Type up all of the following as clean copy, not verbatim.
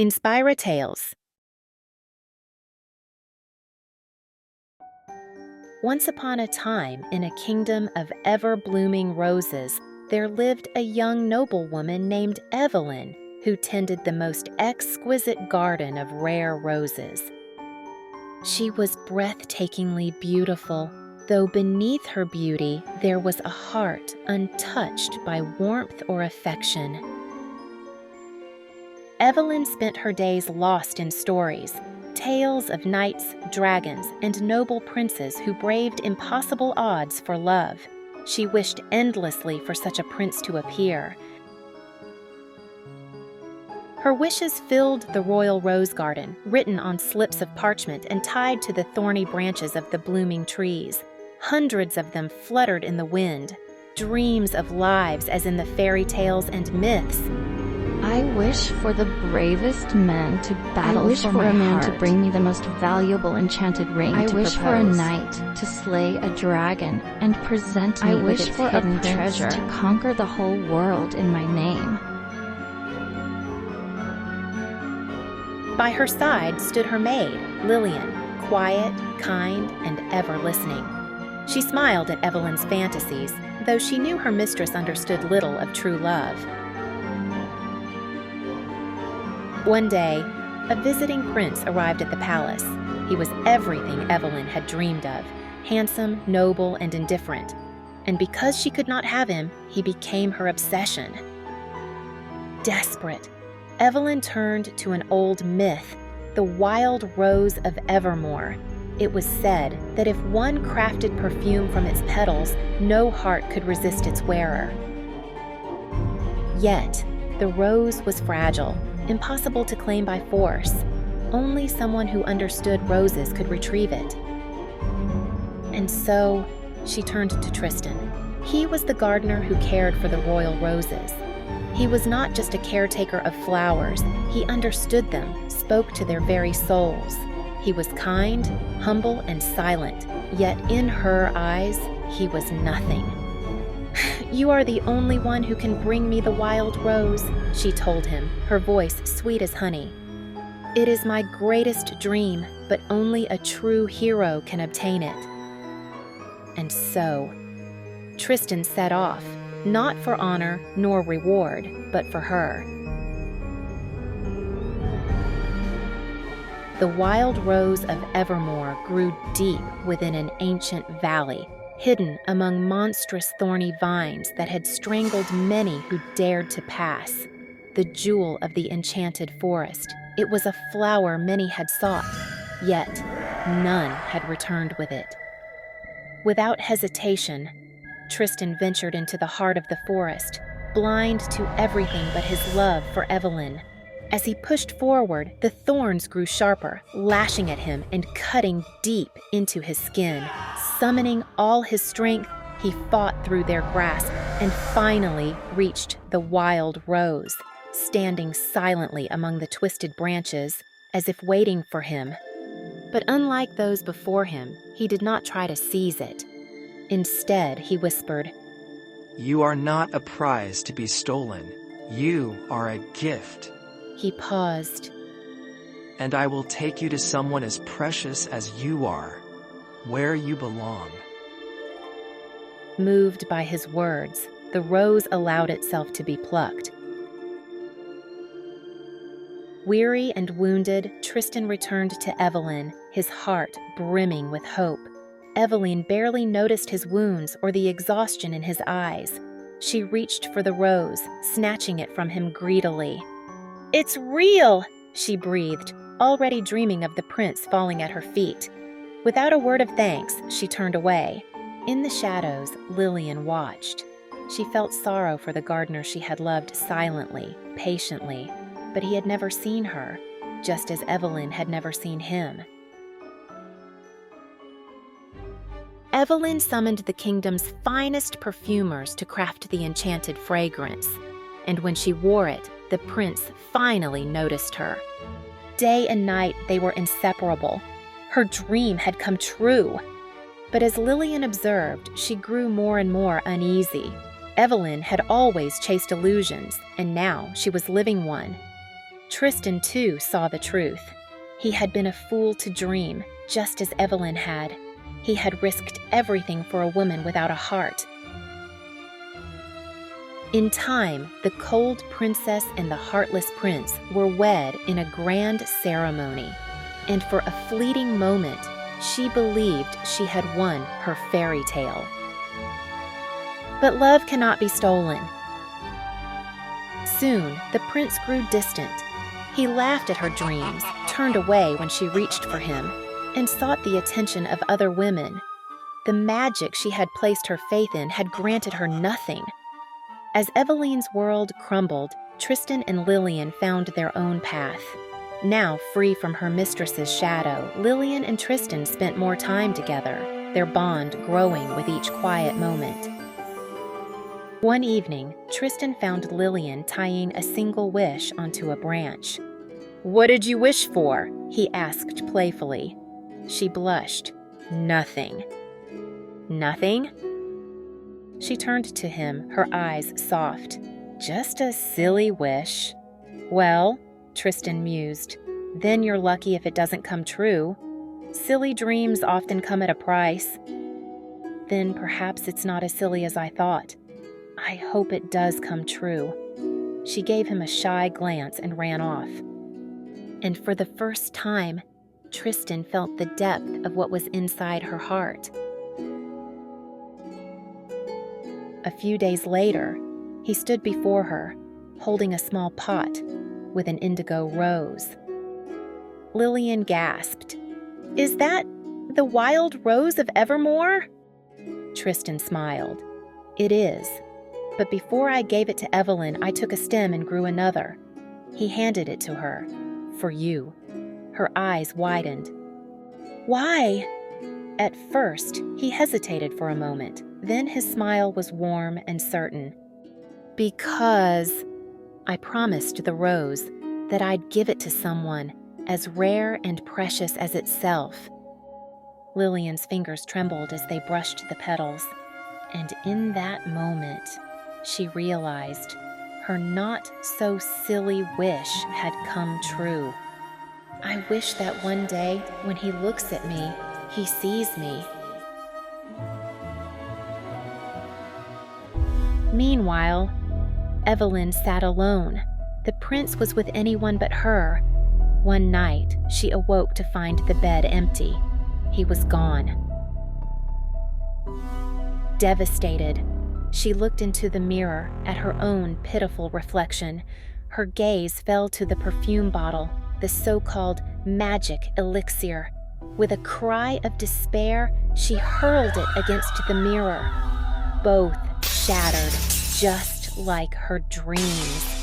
InspyraTales. Once upon a time, in a kingdom of ever-blooming roses, there lived a young noblewoman named Evelyn, who tended the most exquisite garden of rare roses. She was breathtakingly beautiful, though beneath her beauty there was a heart untouched by warmth or affection. Evelyn spent her days lost in stories, tales of knights, dragons, and noble princes who braved impossible odds for love. She wished endlessly for such a prince to appear. Her wishes filled the royal rose garden, written on slips of parchment and tied to the thorny branches of the blooming trees. Hundreds of them fluttered in the wind, dreams of lives as in the fairy tales and myths. I wish for the bravest men to battle. I wish for a man to bring me the most valuable enchanted ring I to wish propose. for a knight to slay a dragon and present me I with wish its for a hidden prince treasure to conquer the whole world in my name. By her side stood her maid, Lillian, quiet, kind, and ever listening. She smiled at Evelyn's fantasies, though she knew her mistress understood little of true love. One day, a visiting prince arrived at the palace. He was everything Evelyn had dreamed of, handsome, noble, and indifferent. And because she could not have him, he became her obsession. Desperate, Evelyn turned to an old myth, the wild rose of Evermore. It was said that if one crafted perfume from its petals, no heart could resist its wearer. Yet, the rose was fragile, impossible to claim by force. Only someone who understood roses could retrieve it. And so, she turned to Tristan. He was the gardener who cared for the royal roses. He was not just a caretaker of flowers. He understood them, spoke to their very souls. He was kind, humble, and silent, yet in her eyes, he was nothing. "You are the only one who can bring me the wild rose," she told him, her voice sweet as honey. "It is my greatest dream, but only a true hero can obtain it." And so, Tristan set off, not for honor nor reward, but for her. The wild rose of Evermore grew deep within an ancient valley, hidden among monstrous thorny vines that had strangled many who dared to pass. The jewel of the enchanted forest, it was a flower many had sought, yet none had returned with it. Without hesitation, Tristan ventured into the heart of the forest, blind to everything but his love for Evelyn. As he pushed forward, the thorns grew sharper, lashing at him and cutting deep into his skin. Summoning all his strength, he fought through their grasp and finally reached the wild rose, standing silently among the twisted branches, as if waiting for him. But unlike those before him, he did not try to seize it. Instead, he whispered, "You are not a prize to be stolen. You are a gift. He paused. And I will take you to someone as precious as you are, where you belong." Moved by his words, the rose allowed itself to be plucked. Weary and wounded, Tristan returned to Evelyn, his heart brimming with hope. Evelyn barely noticed his wounds or the exhaustion in his eyes. She reached for the rose, snatching it from him greedily. "It's real!" she breathed, already dreaming of the prince falling at her feet. Without a word of thanks, she turned away. In the shadows, Lillian watched. She felt sorrow for the gardener she had loved silently, patiently, but he had never seen her, just as Evelyn had never seen him. Evelyn summoned the kingdom's finest perfumers to craft the enchanted fragrance, and when she wore it, the prince finally noticed her. Day and night they were inseparable. Her dream had come true. But as Lillian observed, she grew more and more uneasy. Evelyn had always chased illusions, and now she was living one. Tristan, too, saw the truth. He had been a fool to dream, just as Evelyn had. He had risked everything for a woman without a heart. In time, the cold princess and the heartless prince were wed in a grand ceremony, and for a fleeting moment, she believed she had won her fairy tale. But love cannot be stolen. Soon, the prince grew distant. He laughed at her dreams, turned away when she reached for him, and sought the attention of other women. The magic she had placed her faith in had granted her nothing. As Evelyn's world crumbled, Tristan and Lillian found their own path. Now free from her mistress's shadow, Lillian and Tristan spent more time together, their bond growing with each quiet moment. One evening, Tristan found Lillian tying a single wish onto a branch. "What did you wish for?" he asked playfully. She blushed. "Nothing." "Nothing?" She turned to him, her eyes soft. "Just a silly wish." "Well," Tristan mused, "then you're lucky if it doesn't come true. Silly dreams often come at a price." "Then perhaps it's not as silly as I thought. I hope it does come true." She gave him a shy glance and ran off. And for the first time, Tristan felt the depth of what was inside her heart. A few days later, he stood before her, holding a small pot with an indigo rose. Lillian gasped. "Is that the wild rose of Evermore?" Tristan smiled. "It is. But before I gave it to Evelyn, I took a stem and grew another." He handed it to her. "For you." Her eyes widened. "Why?" At first, he hesitated for a moment. Then his smile was warm and certain. "Because I promised the rose that I'd give it to someone as rare and precious as itself." Lillian's fingers trembled as they brushed the petals, and in that moment, she realized her not-so-silly wish had come true. "I wish that one day, when he looks at me, he sees me." Meanwhile, Evelyn sat alone. The prince was with anyone but her. One night, she awoke to find the bed empty. He was gone. Devastated, she looked into the mirror at her own pitiful reflection. Her gaze fell to the perfume bottle, the so-called magic elixir. With a cry of despair, she hurled it against the mirror. Both shattered, just like her dreams.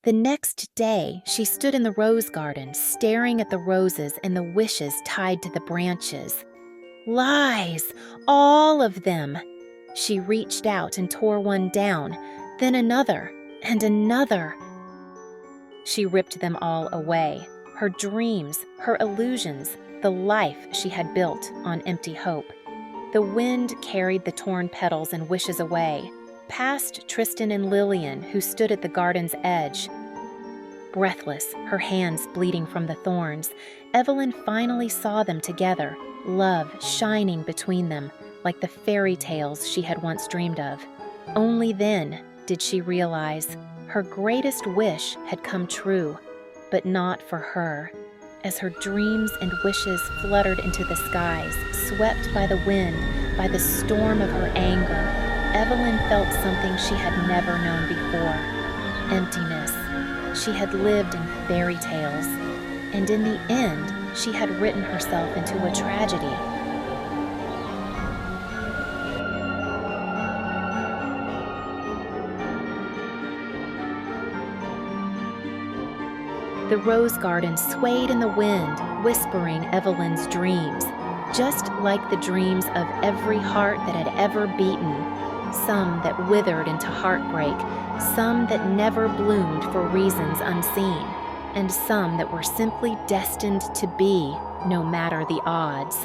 The next day, she stood in the rose garden, staring at the roses and the wishes tied to the branches. Lies! All of them! She reached out and tore one down, then another, and another. She ripped them all away. Her dreams, her illusions, the life she had built on empty hope. The wind carried the torn petals and wishes away, past Tristan and Lillian, who stood at the garden's edge. Breathless, her hands bleeding from the thorns, Evelyn finally saw them together, love shining between them, like the fairy tales she had once dreamed of. Only then did she realize her greatest wish had come true, but not for her. As her dreams and wishes fluttered into the skies, swept by the wind, by the storm of her anger, Evelyn felt something she had never known before: emptiness. She had lived in fairy tales, and in the end, she had written herself into a tragedy. The rose garden swayed in the wind, whispering Evelyn's dreams, just like the dreams of every heart that had ever beaten, some that withered into heartbreak, some that never bloomed for reasons unseen, and some that were simply destined to be, no matter the odds.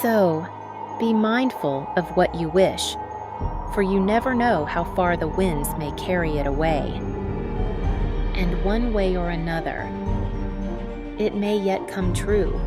So, Be mindful of what you wish, for you never know how far the winds may carry it away. And one way or another, it may yet come true.